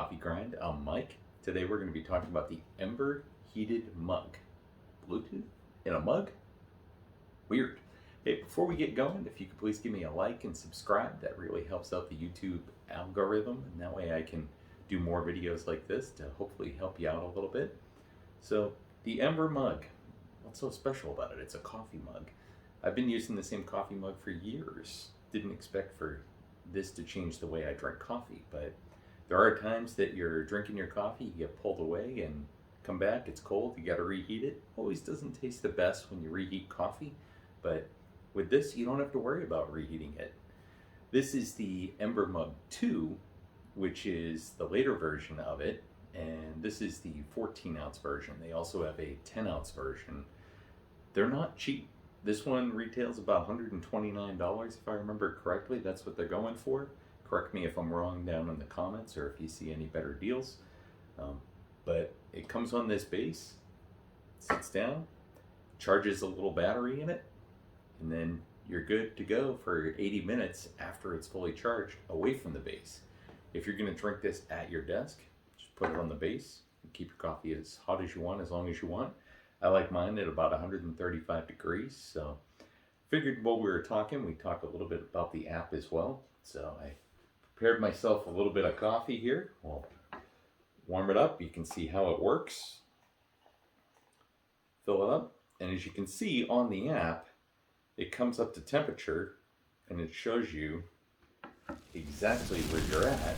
Coffee Grind. I'm Mike. Today we're going to be talking about the Ember heated mug. Bluetooth in a mug? Weird. Hey, before we get going, if you could please give me a like and subscribe, that really helps out the YouTube algorithm, and that way I can do more videos like this to hopefully help you out a little bit. So, the Ember mug. What's so special about it? It's a coffee mug. I've been using the same coffee mug for years. Didn't expect for this to change the way I drink coffee, but there are times that you're drinking your coffee, you get pulled away and come back, it's cold, you gotta reheat it. Always doesn't taste the best when you reheat coffee, but with this, you don't have to worry about reheating it. This is the Ember Mug 2, which is the later version of it, and this is the 14-ounce version. They also have a 10-ounce version. They're not cheap. This one retails about $129, if I remember correctly. That's what they're going for. Correct me if I'm wrong down in the comments or if you see any better deals. But it comes on this base, sits down, charges a little battery in it, and then you're good to go for 80 minutes after it's fully charged away from the base. If you're going to drink this at your desk, just put it on the base and keep your coffee as hot as you want, as long as you want. I like mine at about 135 degrees, so figured while we were talking, we'd talk a little bit about the app as well. So I prepared myself a little bit of coffee here. We'll warm it up. You can see how it works. Fill it up, and as you can see on the app, it comes up to temperature, and it shows you exactly where you're at.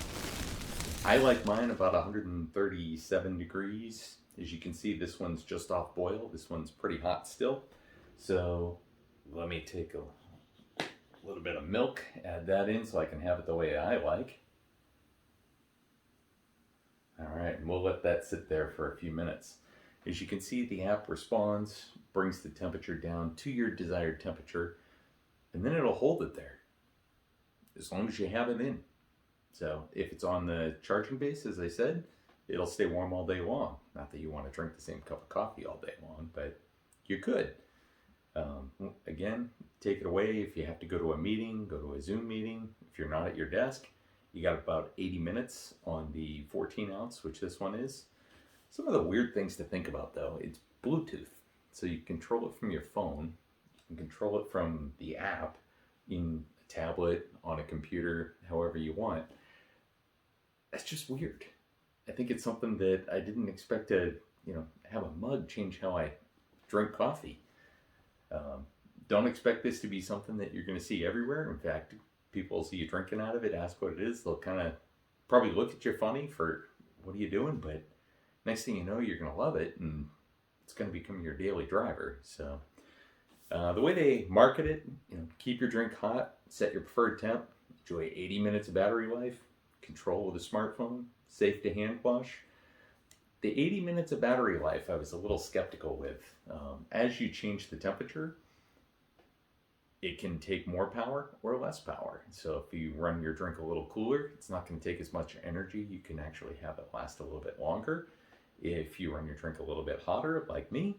I like mine about 137 degrees. As you can see, this one's just off boil. This one's pretty hot still. So let me take a little bit of milk, add that in so I can have it the way I like. All right, and we'll let that sit there for a few minutes. As you can see, the app responds, brings the temperature down to your desired temperature, and then it'll hold it there as long as you have it in. So if it's on the charging base, as I said, it'll stay warm all day long. Not that you want to drink the same cup of coffee all day long, but you could. Again, take it away if you have to go to a meeting, go to a Zoom meeting. If you're not at your desk, you got about 80 minutes on the 14 ounce, which this one is. Some of the weird things to think about though, it's Bluetooth. So you control it from your phone, you can control it from the app in a tablet, on a computer, however you want. That's just weird. I think it's something that I didn't expect to, have a mug change how I drink coffee. Don't expect this to be something that you're going to see everywhere. In fact, people see you drinking out of it, ask what it is. They'll kind of probably look at you funny for, what are you doing? But next thing you know, you're going to love it, and it's going to become your daily driver. So the way they market it, keep your drink hot, set your preferred temp, enjoy 80 minutes of battery life, control with a smartphone, safe to hand wash. The 80 minutes of battery life I was a little skeptical with. As you change the temperature, it can take more power or less power. So if you run your drink a little cooler, it's not going to take as much energy. You can actually have it last a little bit longer. If you run your drink a little bit hotter, like me,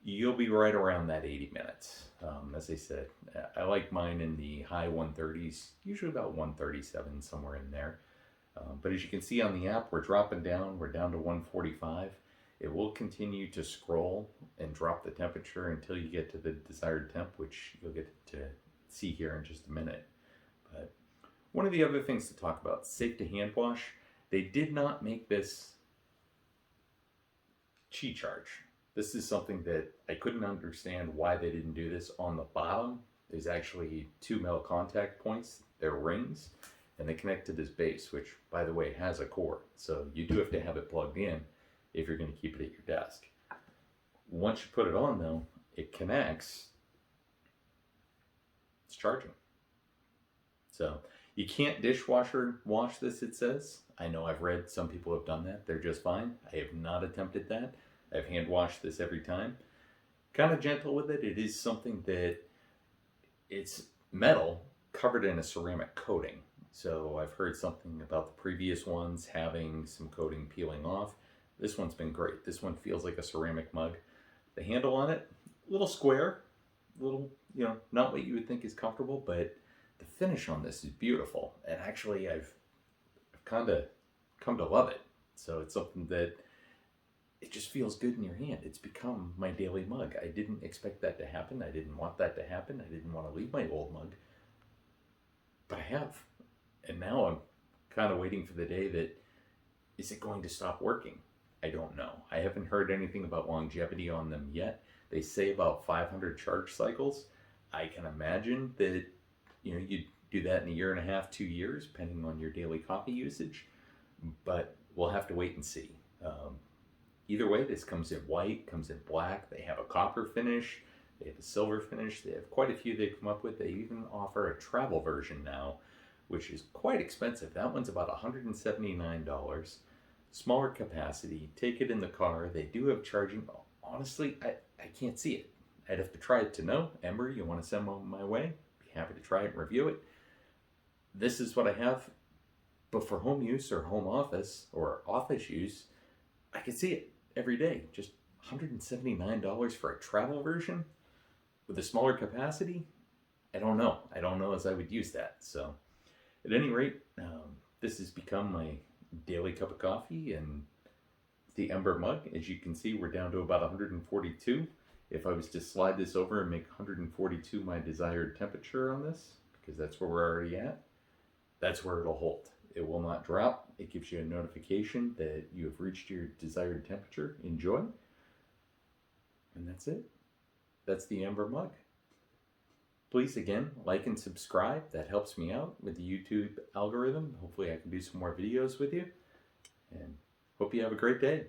you'll be right around that 80 minutes. As I said, I like mine in the high 130s, usually about 137, somewhere in there. But as you can see on the app, we're dropping down. We're down to 145. It will continue to scroll and drop the temperature until you get to the desired temp, which you'll get to see here in just a minute. But one of the other things to talk about, safe to hand wash. They did not make this Qi charge. This is something that I couldn't understand why they didn't do this. On the bottom, there's actually 2 metal contact points. They're rings. And they connect to this base, which, by the way, has a cord. So you do have to have it plugged in if you're going to keep it at your desk. Once you put it on, though, it connects. It's charging. So you can't dishwasher wash this, it says. I know I've read some people have done that. They're just fine. I have not attempted that. I've hand washed this every time. Kind of gentle with it. It is something that it's metal covered in a ceramic coating. So I've heard something about the previous ones having some coating peeling off. This one's been great. This one feels like a ceramic mug. The handle on it, a little square, a little, not what you would think is comfortable, but the finish on this is beautiful. And actually I've kind of come to love it. So it's something that it just feels good in your hand. It's become my daily mug. I didn't expect that to happen. I didn't want that to happen. I didn't want to leave my old mug, but I have. And now I'm kind of waiting for the day that, is it going to stop working? I don't know. I haven't heard anything about longevity on them yet. They say about 500 charge cycles. I can imagine that, you do that in a year and a half, 2 years, depending on your daily coffee usage. But we'll have to wait and see. Either way, this comes in white, comes in black. They have a copper finish. They have a silver finish. They have quite a few they've come up with. They even offer a travel version now, which is quite expensive. That one's about $179. Smaller capacity. Take it in the car. They do have charging. Honestly, I can't see it. I'd have to try it to know. Ember, you want to send one my way? Be happy to try it and review it. This is what I have. But for home use or home office or office use, I can see it every day. Just $179 for a travel version with a smaller capacity? I don't know. I don't know as I would use that. So at any rate, this has become my daily cup of coffee and the Ember mug. As you can see, we're down to about 142. If I was to slide this over and make 142 my desired temperature on this, because that's where we're already at, that's where it'll hold. It will not drop. It gives you a notification that you have reached your desired temperature. Enjoy. And that's it. That's the Ember mug. Please, again, like and subscribe. That helps me out with the YouTube algorithm. Hopefully I can do some more videos with you. And hope you have a great day.